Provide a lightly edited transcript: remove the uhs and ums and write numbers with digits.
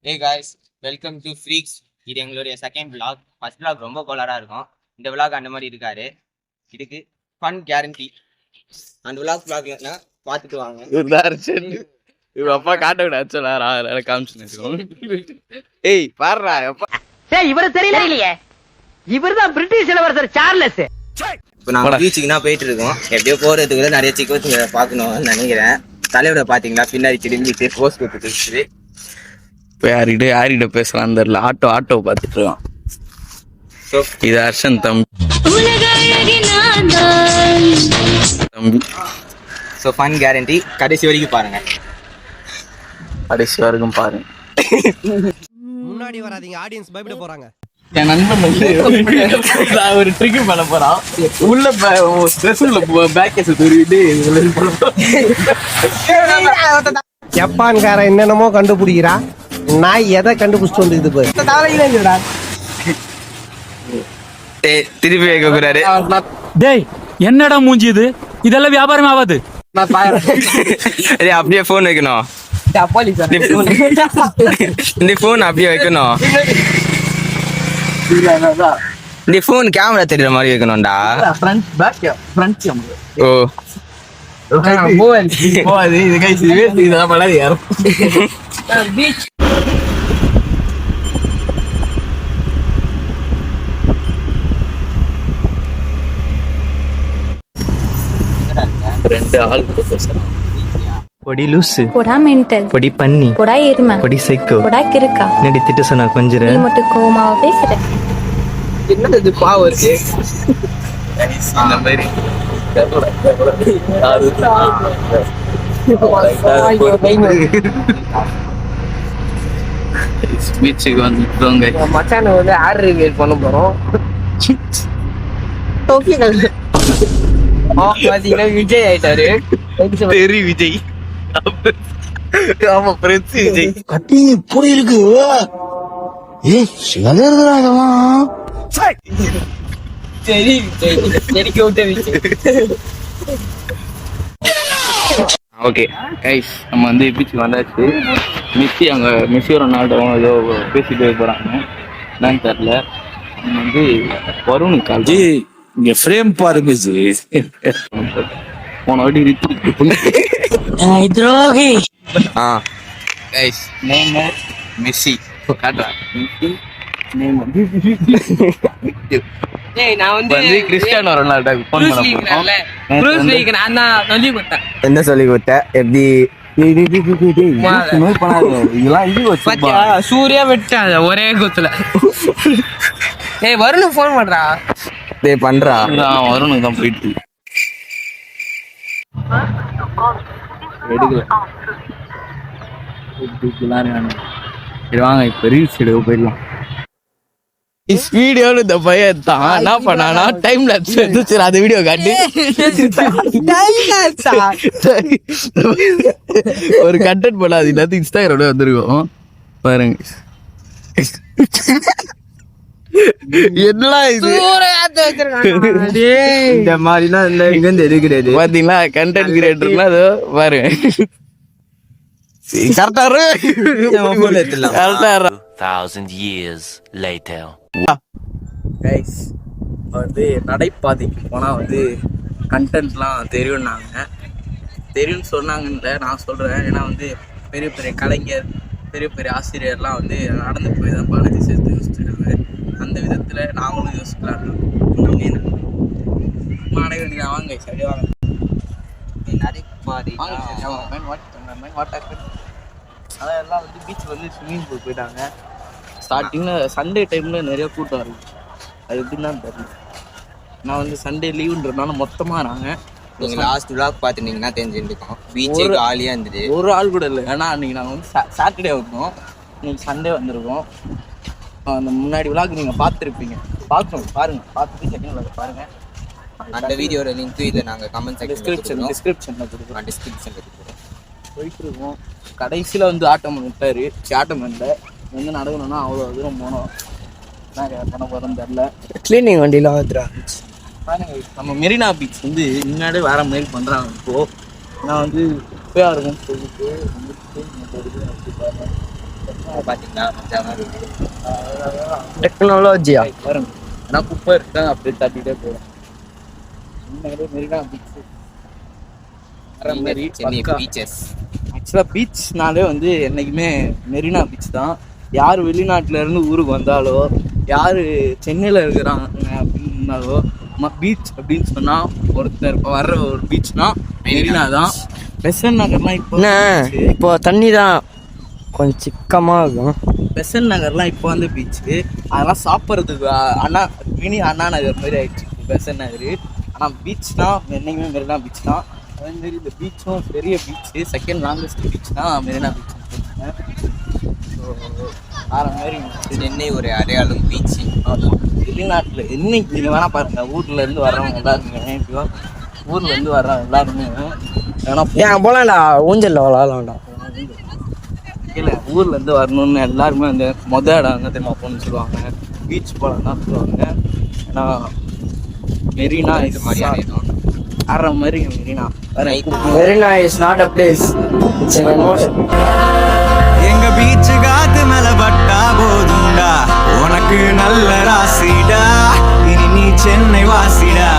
Hey guys, welcome to Freaks. இது எங்களுடைய second vlog. First vlog ரொம்ப கோளாரா இருக்கும். இந்த vlog அந்த மாதிரி இருக்காரு. இதுக்கு ஃபன் கேரண்டி. அந்த vlogனா பார்த்துட்டு வாங்க. இவங்க அப்பா காட்ட விட ஆக்சுவலா காமிச்சு. ஏய் பாருடா அப்பா. ஏய் இவரு தெரியலையே. இவர்தான் பிரிட்டிஷ் இளவரசர் சார்லஸ். இப்போ நாங்க பீச்சுக்குனா போயிட்டு இருக்கோம். எப்படியோ போறதுக்குள்ள நிறைய சிக்கோஸ் பார்க்கணும்னு நினைக்கிறேன். தலையோட பாத்தீங்களா பின்னாடி திரும்பிட்டு போஸ் கொடுத்துட்டு இப்போ யார்கிட்ட பேசலாம் தெரியல. ஆட்டோ பார்த்துட்டு இருக்கான். இது ஹர்ஷன் தம்பி. ஸோ ஃபன் கேரண்டி கடைசி வரைக்கும் பாருங்க. கடைசி வரைக்கும் பாருங்க. முன்னாடி வராதீங்க, ஆடியன்ஸ் பயப்பட போறாங்க. என் நண்பன் வந்து நான் ஒரு ட்ரிக் பண்ண போறான். உள்ள பேக் கேஸ் தூரிட்டு ஜப்பான்காரன் என்னென்னமோ கண்டுபிடிக்கிறா, நான் எதை கண்டுபிடிச்சிட்டு வந்து போய் திருப்பி வைக்க கூடாது. டேய் என்னடா மூஞ்சி இது? இதெல்லாம் வியாபாரம் ஆகாது. அப்படியே போன் வைக்கணும். இந்த போன் அப்படியே வைக்கணும். இந்த போன் கேமரா தெரியற மாதிரி வைக்கணும்டா. ஓ இது கைஸ் இதெல்லாம் பண்ணாது யாரும். ரெண்டு ஆள் பொடி லூசு, போடா மென்டல், பொடி பண்ணி, போடா எருமை, பொடி சைக்கோ, போடா கிறுக்கா. என்னடி திட்டு சொன்னா கொஞ்சம் நீ மட்டும் கோமாவா பேசுற. என்னது பாவம் இருக்கு இந்த மாதிரி. பீச்சுக்கு வந்துட்டோங்க. மச்சான வந்து ஆட் ரிவ்யூ பண்ண போறோம். பாத்தீங்கன்னா விஜய் ஆயிட்டாரு. தெரி விஜய். ஆமா பிரின்ஸ் விஜய். கட்டி இப்படி இருக்கு. சரி விஜய் விட்ட விஜய். ஓகே கைஸ், நம்ம வந்து பீச்சுக்கு வந்தாச்சு. மெஸ்ஸி ரொனால்டோ ஏதோ பேசிட்டு போறாங்க, என்னன்னு தெரியல. அவங்க வந்து வருண் கால் இங்க ஃப்ரேம் பாருங்க. போன வாட்டி துரோகி. கைஸ் நெய்மர் மெஸ்ஸி காட்டுறா. ஏய் நான் வந்து கிறிஸ்டியானோ ரொனால்டோ ஃபோன் பண்ண நான் தான் சொல்லி கொடுத்தேன். என்ன சொல்லி கொடுத்த? எப்படி சூர்யா விட்டாங்க ஒரே குத்துல. ஏய் வருண் போன் பண்றா. டேய் பண்றா. வருணுக்கு தான் போயிட்டு எடுக்கல. வாங்க இப்ப ரீல்ஸ் எடுக்க போயிடலாம். வீடியோன்னு இந்த பையன் தான் என்ன பண்ணானா டைம் லேப்ஸ் எடுத்து அந்த வீடியோ காட்டி ஒரு கண்டென்ட் போல. அது இல்லாத இன்ஸ்டாகிராம்ல வந்துருக்கோம் பாருங்க. என்னடா இது? இந்த மாதிரிலாம் இங்க இருந்து எடுக்கிறது பாத்தீங்களா? கண்டென்ட் கிரியேட்டர்னா அது பாருங்க. கரெக்டா கரெக்டா. 1000 years later. கைஸ் வந்து நடைபாதைக்கு போனால் வந்து கண்டென்ட்லாம் தெரியும்னாங்க. தெரியும்னு சொன்னாங்கன்னு நான் சொல்கிறேன். ஏன்னா வந்து பெரிய பெரிய கலைஞர், பெரிய பெரிய ஆசிரியர்லாம் வந்து நடந்து போய் தான் பாலாஜி சேர்த்து யோசிச்சுருக்காங்க. அந்த விதத்தில் நாங்களும் யோசிக்கலான்னு அடைய வேண்டியதான். வாங்க சரி வாங்க. நடைபாதை அதெல்லாம் வந்து பீச் வந்து ஸ்விம்மிங் பூல் போயிட்டாங்க. ஸ்டார்டிங்கில் சண்டே டைமில் நிறைய கூட்டம் இருக்குது. அது எப்படின்னு தெரியல. நான் வந்து சண்டே லீவுன்றதுனால மொத்தமாக நாங்கள் நீங்கள் லாஸ்ட் vlog பார்த்துருந்தீங்கன்னா தெரிஞ்சுருக்கோம். பீச்சு காலியாக இருந்தது. ஒரு ஆள் கூட இல்லை. ஏன்னா அன்றைக்கி நாங்கள் வந்து சாட்டர்டே வந்தோம், இன்னைக்கு சண்டே வந்திருக்கோம். அந்த முன்னாடி vlog நீங்கள் பார்த்துருப்பீங்க. பாருங்கள், பார்த்துட்டு செகண்ட் vlog பாருங்கள். அந்த வீடியோட லிங்க் இதில் நாங்கள் கமெண்ட் டிஸ்கிரிப்ஷனில் கொடுக்குறோம். போயிட்டுருக்கோம். கடைசியில் வந்து ஆட்டம் விட்டார். ஆட்டம் இல்லை வந்து நடக்கணும்னா அவ்வளோ தூரம் போனோம். என்ன பண்ண போகிறோன்னு தெரில. கிளீனிங் வண்டியில வந்துடுறா. நம்ம மெரினா பீச் வந்து முன்னாடி வேற மாதிரி பண்ணுறாங்க. இப்போது நான் வந்து இப்போயா இருக்கும்னு சொல்லிட்டு வந்துட்டு பாத்தீங்கன்னா மஜாவா இருக்கு. டெக்னாலஜியா பாருங்க ஆனால் குப்பை இருக்கா அப்படியே தட்டிகிட்டே போகிறோம். மெரினா பீச் வர மாதிரி சென்னை பக்கா. பீச்சஸ். ஆக்சுவலாக பீச்னாலே வந்து என்றைக்குமே மெரினா பீச் தான். யார் வெளிநாட்டில் இருந்து ஊருக்கு வந்தாலோ, யார் சென்னையில் இருக்கிறாங்க அப்படின்னாலோ, பீச் அப்படின்னு சொன்னால் ஒருத்தர் வர்ற ஒரு பீச்னா மெரினா தான். பெசன்ட் நகர்லாம் இப்போ தண்ணி தான் கொஞ்சம் சிக்கமாக இருக்கும். பெசன்ட் நகர்லாம் இப்போ வந்து பீச்சு. அதெல்லாம் சாப்பிட்றதுக்கு மினி அண்ணா நகர் மாதிரி ஆயிடுச்சு பெசன்ட் நகர். ஆனால் பீச்னா என்றைக்குமே மெரினா பீச் தான். அதேமாரி இந்த பீச்சும் பெரிய பீச்சு, செகண்ட் லாங்கஸ்ட் பீச் தான் மெரினா பீச். ஸோ வேற மாதிரி சென்னை ஒரு அடையாளம் பீச். வெளிநாட்டில் இன்னைக்கு நீங்கள் வேணால் பாருங்கள், ஊரில் இருந்து வர்றவங்க எல்லாருமே, இப்போ ஊரில் இருந்து வர்றவங்க எல்லாருமே வேணா ஏன் போலாம்டா, ஊஞ்சல்ல விளாட்லாம்டா. இல்லை ஊரில் இருந்து வரணும்னு எல்லாருமே அந்த இடம் என்ன தெரியுமா போகணும்னு சொல்லுவாங்க, பீச் போகலாம் தான் சொல்லுவாங்க. ஏன்னா மெரினா இது மாதிரி ஆகிடும் வேற மாதிரி. Marina Marina is not a place, it's an emotion. எங்க பீச்சு காத்து மேல பட்டா போதுண்டா, உனக்கு நல்ல ராசிடா, இனி நீ சென்னை வாசிடா.